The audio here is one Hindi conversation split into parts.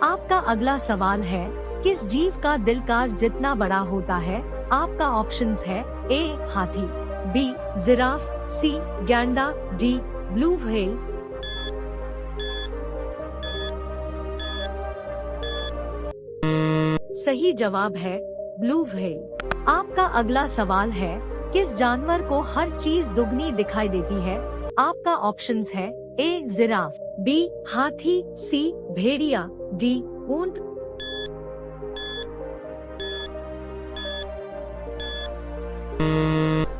आपका अगला सवाल है, किस जीव का दिल कार जितना बड़ा होता है? आपका ऑप्शंस है ए हाथी, बी जिराफ, सी गैंडा, डी ब्लू व्हेल। सही जवाब है ब्लू व्हेल। आपका अगला सवाल है, किस जानवर को हर चीज दुगनी दिखाई देती है? आपका ऑप्शंस है ए जिराफ, बी हाथी, सी भेड़िया, डी ऊंट।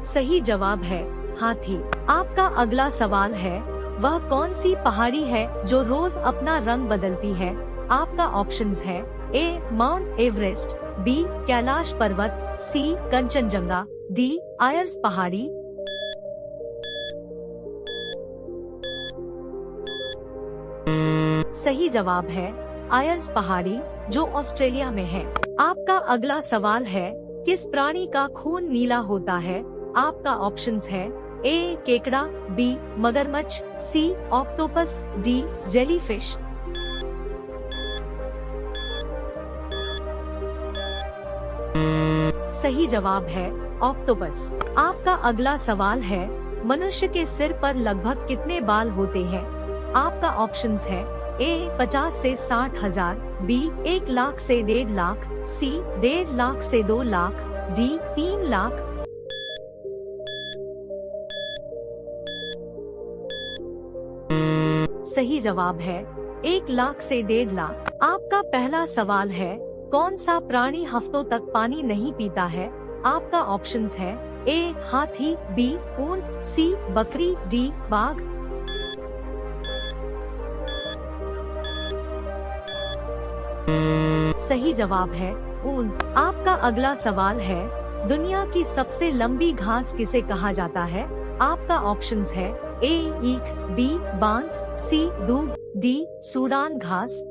सही जवाब है हाथी। आपका अगला सवाल है, वह कौन सी पहाड़ी है जो रोज अपना रंग बदलती है? आपका ऑप्शंस है ए माउंट एवरेस्ट, बी कैलाश पर्वत, सी कंचनजंगा, डी आयर्स पहाड़ी। सही जवाब है आयर्स पहाड़ी, जो ऑस्ट्रेलिया में है। आपका अगला सवाल है, किस प्राणी का खून नीला होता है? आपका ऑप्शंस है ए केकड़ा, बी मगरमच्छ, सी ऑक्टोपस, डी जेलीफिश। सही जवाब है ऑक्टोपस। आपका अगला सवाल है, मनुष्य के सिर पर लगभग कितने बाल होते हैं? आपका ऑप्शंस है ए 50 से 60,000, बी 1 लाख से 1.5 लाख, सी 1.5 लाख से 2 लाख, डी 3 लाख। सही जवाब है 1 लाख से 1.5 लाख। आपका पहला सवाल है, कौन सा प्राणी हफ्तों तक पानी नहीं पीता है? आपका ऑप्शंस है ए हाथी, बी ऊंट, सी बकरी, डी बाघ। सही जवाब है ऊंट। आपका अगला सवाल है, दुनिया की सबसे लंबी घास किसे कहा जाता है? आपका ऑप्शंस है ए ईख, बी बांस, सी दूब, डी सूडान घास।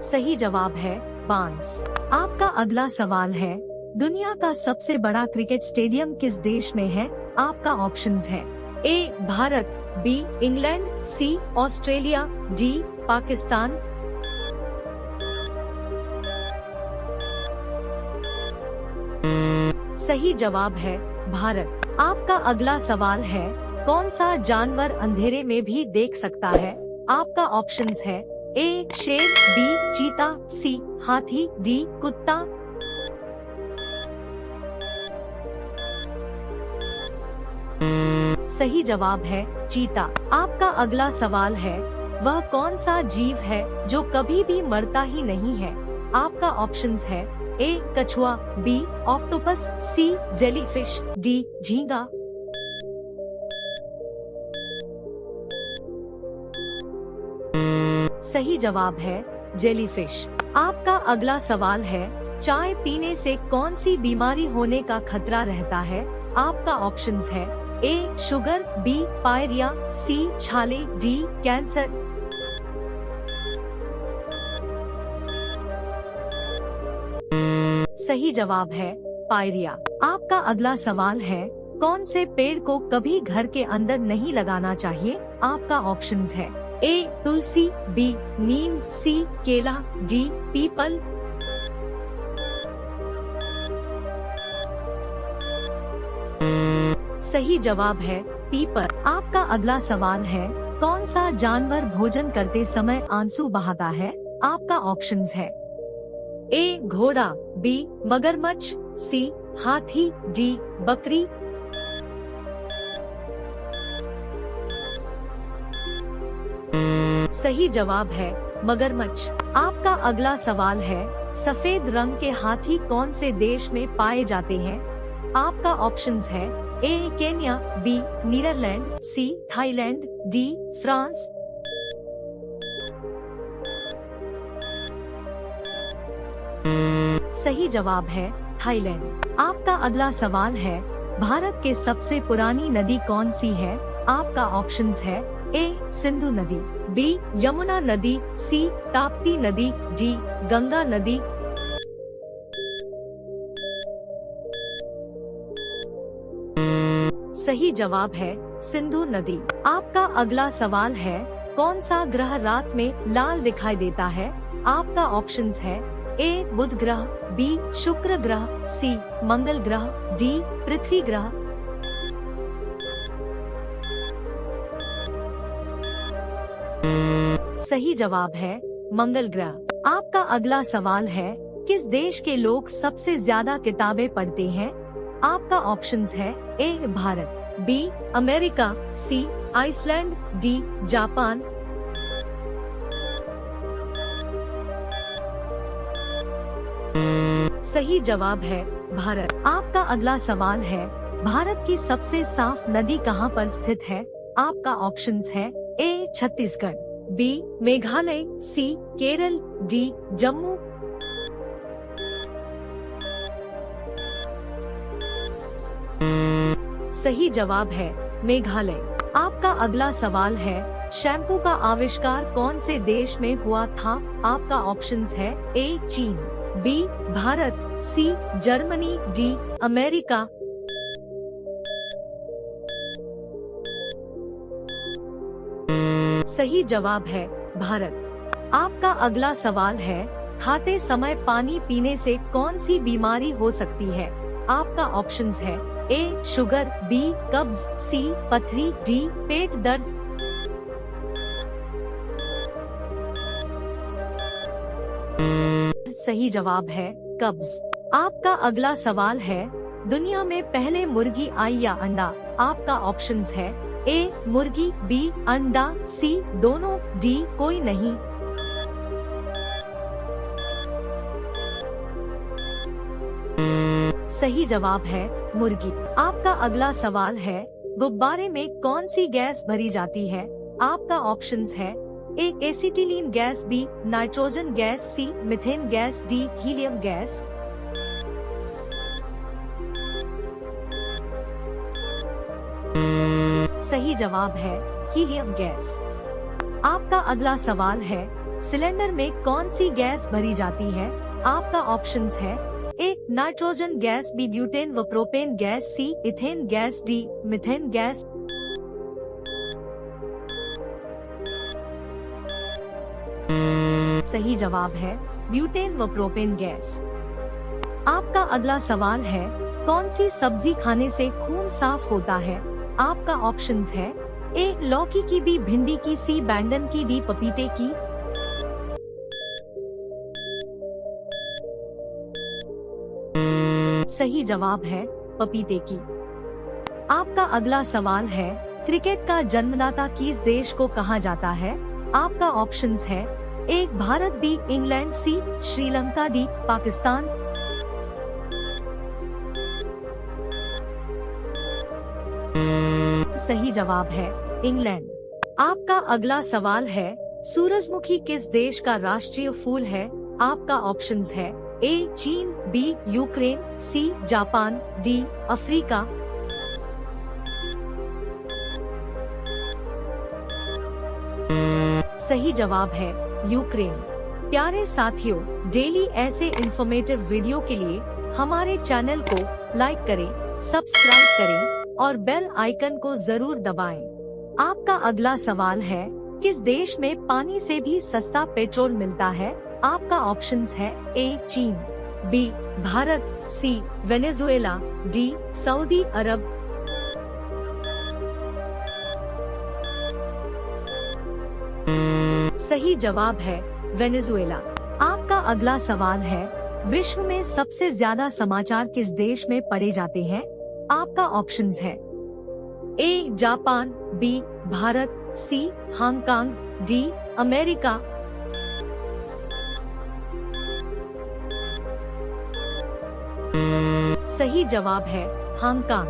सही जवाब है बांस। आपका अगला सवाल है, दुनिया का सबसे बड़ा क्रिकेट स्टेडियम किस देश में है? आपका ऑप्शंस है ए भारत, बी इंग्लैंड, सी ऑस्ट्रेलिया, डी पाकिस्तान। सही जवाब है भारत। आपका अगला सवाल है, कौन सा जानवर अंधेरे में भी देख सकता है? आपका ऑप्शंस है ए शेर, बी चीता, सी हाथी, डी कुत्ता। सही जवाब है चीता। आपका अगला सवाल है, वह कौन सा जीव है जो कभी भी मरता ही नहीं है? आपका ऑप्शंस है ए कछुआ, बी ऑक्टोपस, सी जेलीफिश, डी झींगा। सही जवाब है जेलीफिश। आपका अगला सवाल है, चाय पीने से कौन सी बीमारी होने का खतरा रहता है? आपका ऑप्शंस है ए शुगर, बी पायरिया, सी छाले, डी कैंसर। सही जवाब है पायरिया। आपका अगला सवाल है, कौन से पेड़ को कभी घर के अंदर नहीं लगाना चाहिए? आपका ऑप्शंस है ए तुलसी, बी नीम, सी केला, डी पीपल। सही जवाब है पीपल। आपका अगला सवाल है, कौन सा जानवर भोजन करते समय आंसू बहाता है? आपका ऑप्शंस है ए घोड़ा, बी मगरमच्छ, सी हाथी, डी बकरी। सही जवाब है मगरमच्छ। आपका अगला सवाल है, सफेद रंग के हाथी कौन से देश में पाए जाते हैं? आपका ऑप्शंस है A Kenya, B Netherlands, C Thailand, D France. सही जवाब है थाईलैंड। आपका अगला सवाल है, भारत के सबसे पुरानी नदी कौन सी है? आपका ऑप्शंस है ए सिंधु नदी, बी यमुना नदी, सी ताप्ती नदी, डी गंगा नदी। सही जवाब है सिंधु नदी। आपका अगला सवाल है, कौन सा ग्रह रात में लाल दिखाई देता है? आपका ऑप्शंस है ए बुध ग्रह, बी शुक्र ग्रह, सी मंगल ग्रह, डी पृथ्वी ग्रह। सही जवाब है मंगल ग्रह। आपका अगला सवाल है, किस देश के लोग सबसे ज्यादा किताबें पढ़ते हैं? आपका ऑप्शंस है ए भारत, बी अमेरिका, सी आइसलैंड, डी जापान। सही जवाब है भारत। आपका अगला सवाल है, भारत की सबसे साफ नदी कहाँ पर स्थित है? आपका ऑप्शंस है ए छत्तीसगढ़, बी मेघालय, सी केरल, डी जम्मू। सही जवाब है मेघालय। आपका अगला सवाल है, शैम्पू का आविष्कार कौन से देश में हुआ था? आपका ऑप्शंस है ए चीन, B Bharat, C Germany, D America. सही जवाब है भारत। आपका अगला सवाल है, खाते समय पानी पीने से कौन सी बीमारी हो सकती है? आपका ऑप्शंस है ए शुगर, बी कब्ज, सी पथरी, डी पेट दर्द। सही जवाब है कब्ज। आपका अगला सवाल है, दुनिया में पहले मुर्गी आई या अंडा? आपका ऑप्शंस है ए मुर्गी, बी अंडा, सी दोनों, डी कोई नहीं। सही जवाब है मुर्गी। आपका अगला सवाल है, गुब्बारे में कौन सी गैस भरी जाती है? आपका ऑप्शंस है A acetylene gas, B nitrogen gas, C methane gas, D helium gas. सही जवाब है हीलियम गैस। आपका अगला सवाल है, सिलेंडर में कौन सी गैस भरी जाती है? आपका ऑप्शंस है A nitrogen gas, B butane व propane gas, C ethane gas, D methane gas. सही जवाब है ब्यूटेन व प्रोपेन गैस। आपका अगला सवाल है, कौन सी सब्जी खाने से खून साफ होता है? आपका ऑप्शंस है ए लौकी की, बी भिंडी की, सी बैंगन की, डी पपीते की। सही जवाब है पपीते की। आपका अगला सवाल है, क्रिकेट का जन्मदाता किस देश को कहा जाता है? आपका ऑप्शंस है ए भारत, बी इंग्लैंड, सी श्रीलंका, डी पाकिस्तान। सही जवाब है इंग्लैंड। आपका अगला सवाल है, सूरजमुखी किस देश का राष्ट्रीय फूल है? आपका ऑप्शंस है ए चीन, B Ukraine, C Japan, D Africa. सही जवाब है यूक्रेन। प्यारे साथियों, डेली ऐसे इंफॉर्मेटिव वीडियो के लिए हमारे चैनल को लाइक करें, सब्सक्राइब करें और बेल आइकन को जरूर दबाएं। आपका अगला सवाल है, किस देश में पानी से भी सस्ता पेट्रोल मिलता है? आपका ऑप्शंस है ए चीन, बी भारत, सी वेनेजुएला, डी सऊदी अरब। सही जवाब है वेनेजुएला। आपका अगला सवाल है, विश्व में सबसे ज्यादा समाचार किस देश में पढ़े जाते हैं? आपका ऑप्शंस है A Japan, B Bharat, C Hong Kong, D America. सही जवाब है हांगकांग।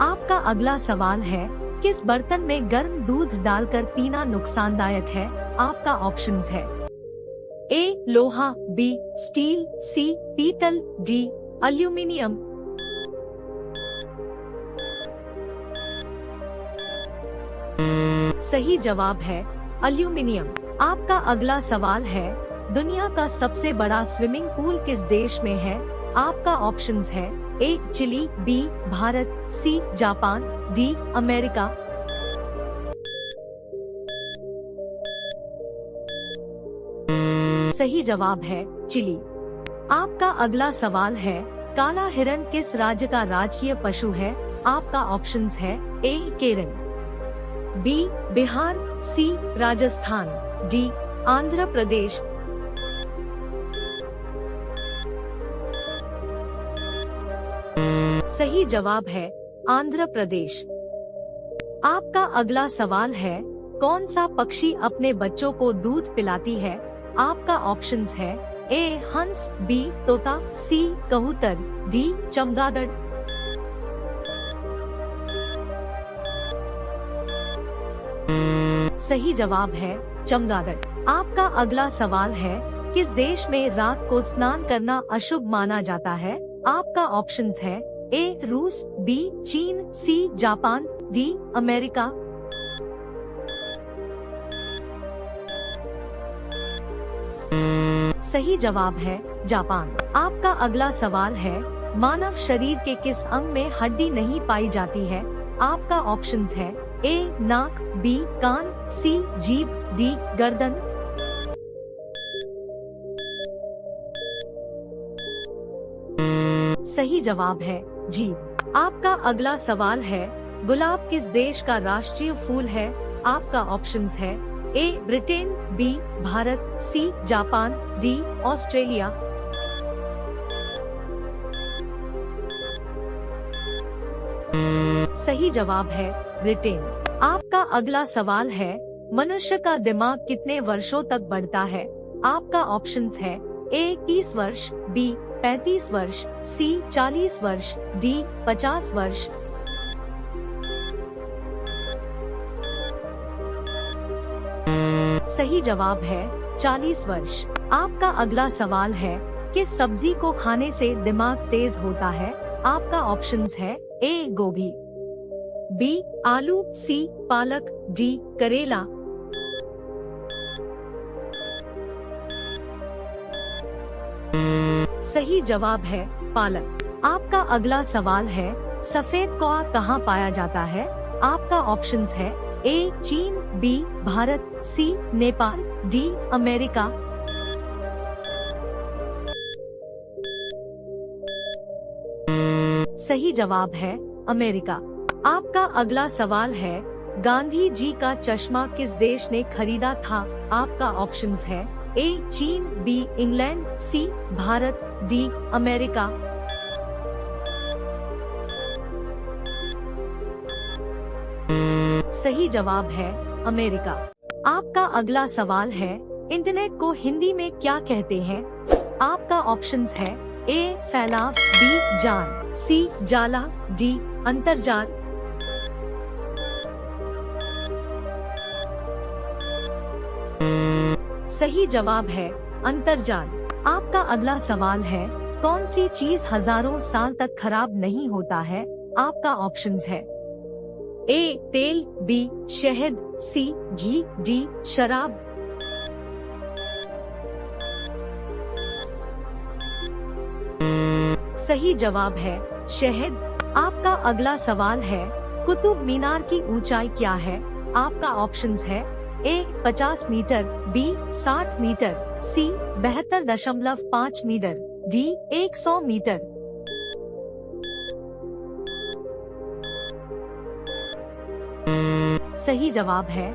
आपका अगला सवाल है, किस बर्तन में गर्म दूध डालकर पीना नुकसानदायक है? आपका ऑप्शंस है ए लोहा, बी स्टील, सी पीतल, डी एल्यूमिनियम। सही जवाब है एल्यूमिनियम। आपका अगला सवाल है, दुनिया का सबसे बड़ा स्विमिंग पूल किस देश में है? आपका ऑप्शंस है A Chile, B Bharat, C Japan, D America. सही जवाब है चिली। आपका अगला सवाल है, काला हिरण किस राज्य का राजकीय पशु है? आपका ऑप्शंस है ए केरल, बी बिहार, सी राजस्थान, डी आंध्र प्रदेश। सही जवाब है आंध्र प्रदेश। आपका अगला सवाल है, कौन सा पक्षी अपने बच्चों को दूध पिलाती है? आपका ऑप्शंस है ए हंस, बी तोता, सी कबूतर, डी चमगादड़। सही जवाब है चमगादड़। आपका अगला सवाल है, किस देश में रात को स्नान करना अशुभ माना जाता है? आपका ऑप्शंस है ए रूस, बी चीन, सी जापान, डी अमेरिका। सही जवाब है जापान। आपका अगला सवाल है, मानव शरीर के किस अंग में हड्डी नहीं पाई जाती है? आपका ऑप्शंस है ए नाक, बी कान, सी जीभ, डी गर्दन। सही जवाब है जीभ। आपका अगला सवाल है, गुलाब किस देश का राष्ट्रीय फूल है? आपका ऑप्शंस है A Britain, B Bharat, C Japan, D Australia. सही जवाब है ब्रिटेन। आपका अगला सवाल है, मनुष्य का दिमाग कितने वर्षों तक बढ़ता है? आपका ऑप्शंस है ए 30 वर्ष, बी 35 वर्ष, सी 40 वर्ष, डी 50 वर्ष। सही जवाब है 40 वर्ष। आपका अगला सवाल है, किस सब्जी को खाने से दिमाग तेज होता है? आपका ऑप्शंस है ए गोभी, बी आलू, सी पालक, डी करेला। सही जवाब है पालक। आपका अगला सवाल है, सफेद कौआ कहाँ पाया जाता है? आपका ऑप्शंस है ए चीन, बी भारत, सी नेपाल, डी अमेरिका। सही जवाब है अमेरिका। आपका अगला सवाल है, गांधी जी का चश्मा किस देश ने खरीदा था? आपका ऑप्शंस है ए चीन, बी इंग्लैंड, सी भारत, डी अमेरिका। सही जवाब है अमेरिका। आपका अगला सवाल है, इंटरनेट को हिंदी में क्या कहते हैं? आपका ऑप्शंस है ए फैलाव, बी जाल, सी जाला, डी अंतर्जाल। सही जवाब है अंतर्जाल। आपका अगला सवाल है, कौन सी चीज हजारों साल तक खराब नहीं होता है? आपका ऑप्शंस है ए तेल, बी शहद, सी घी, डी शराब। सही जवाब है शहद। आपका अगला सवाल है, कुतुब मीनार की ऊंचाई क्या है? आपका ऑप्शंस है ए 50 मीटर, बी 60 मीटर, सी 72.5 मीटर, डी 100 मीटर। सही जवाब है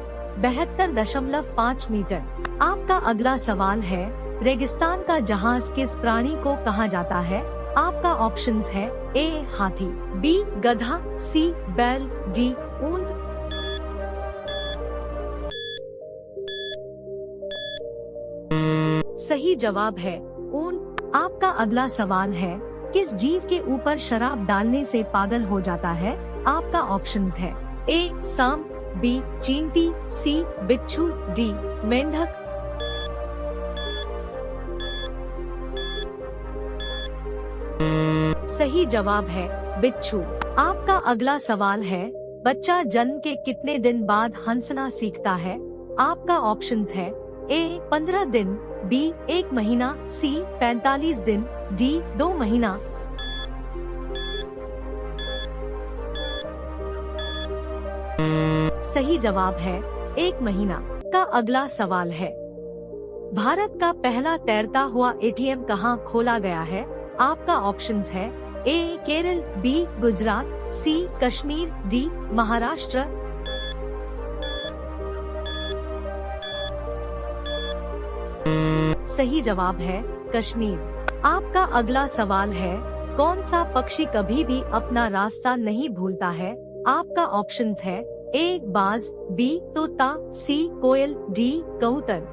72.5 मीटर। आपका अगला सवाल है, रेगिस्तान का जहाज किस प्राणी को कहा जाता है? आपका ऑप्शंस है ए हाथी, बी गधा, सी बैल, डी ऊंट। सही जवाब है ऊंट। आपका अगला सवाल है, किस जीव के ऊपर शराब डालने से पागल हो जाता है? आपका ऑप्शंस है ए सांप, बी चींटी, सी बिच्छू, डी मेंढक। सही जवाब है बिच्छू। आपका अगला सवाल है, बच्चा जन्म के कितने दिन बाद हंसना सीखता है? आपका ऑप्शंस है ए 15 दिन, बी 1 महीना, सी 45 दिन, डी 2 महीना। सही जवाब है 1 महीना। का अगला सवाल है, भारत का पहला तैरता हुआ एटीएम कहाँ खोला गया है? आपका ऑप्शंस है ए केरल, बी गुजरात, सी कश्मीर, डी महाराष्ट्र। सही जवाब है कश्मीर। आपका अगला सवाल है, कौन सा पक्षी कभी भी अपना रास्ता नहीं भूलता है? आपका ऑप्शंस है ए बाज, बी तोता, सी कोयल, डी कबूतर।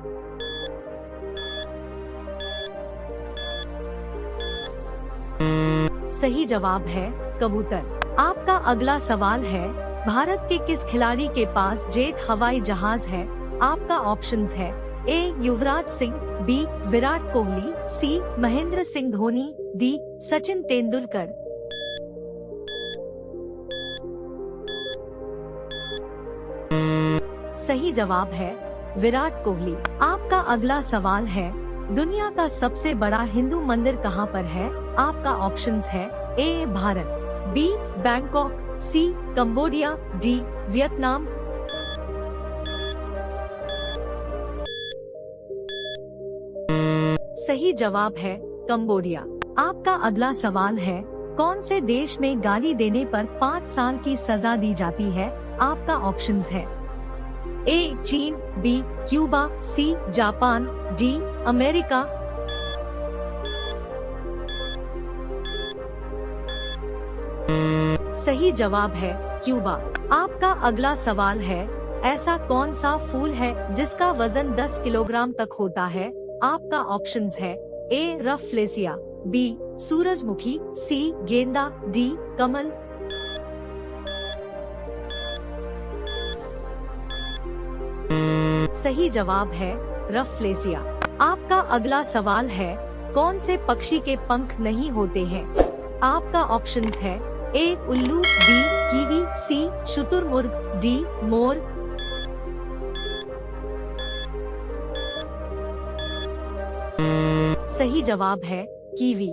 सही जवाब है कबूतर। आपका अगला सवाल है, भारत के किस खिलाड़ी के पास जेट हवाई जहाज है? आपका ऑप्शंस है ए युवराज सिंह, बी विराट कोहली, सी महेंद्र सिंह धोनी, डी सचिन तेंदुलकर। सही जवाब है विराट कोहली। आपका अगला सवाल है, दुनिया का सबसे बड़ा हिंदू मंदिर कहाँ पर है? आपका ऑप्शंस है ए भारत, बी बैंकॉक, सी कंबोडिया, डी वियतनाम। सही जवाब है कंबोडिया। आपका अगला सवाल है, कौन से देश में गाली देने पर 5 साल की सजा दी जाती है? आपका ऑप्शंस है ए चीन, B Cuba, C Japan, D America. सही जवाब है क्यूबा। आपका अगला सवाल है, ऐसा कौन सा फूल है जिसका वजन 10 किलोग्राम तक होता है? आपका ऑप्शंस है ए रफलेसिया, बी सूरजमुखी, सी गेंदा, डी कमल। सही जवाब है रफलेसिया। आपका अगला सवाल है, कौन से पक्षी के पंख नहीं होते हैं? आपका ऑप्शंस है ए उल्लू, बी कीवी, सी शुतुरमुर्ग, डी मोर। सही जवाब है कीवी।